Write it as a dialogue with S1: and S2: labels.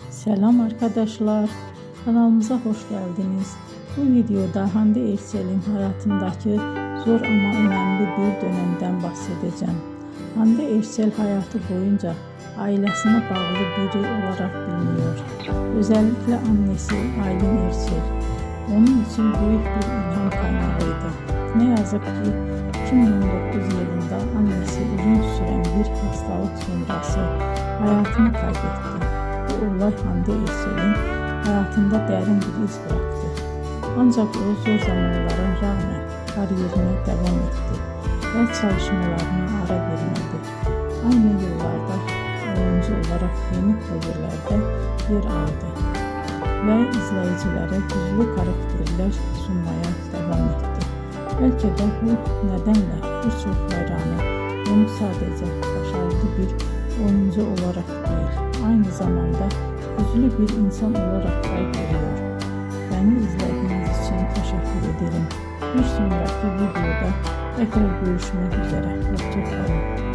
S1: Selam arkadaşlar, kanalımıza hoş geldiniz. Bu videoda Hande Erçel'in hayatındaki zor ama önemli bir dönemden bahsedeceğim. Hande Erçel hayatı boyunca ailesine bağlı biri olarak biliniyor. Özellikle annesi Aylin Erçel onun için büyük bir ilham kaynağıydı. Ne yazık ki 2019 yılında annesi uzun süren bir hastalık sonrası hayatını kaybetti. Bu olay Hande Erçel'in hayatında derin bir iz bıraktı. Ancak o zor zamanlara rağmen kariyerine devam etti ve çalışmalarına ara vermedi. Aynı yıllarda oyuncu olarak yeni projelerde yer aldı ve izleyicilere güçlü karakterler sunmaya devam etti. Belki de bu nedenle birçok hayranı onu sadece başarılı bir oyuncu olarak değil, aynı zamanda güçlü bir insan olarak da görüyor. Beni izlediğiniz için teşekkür ederim. Bir sonraki videoda tekrar görüşmek üzere. Hoşça kalın.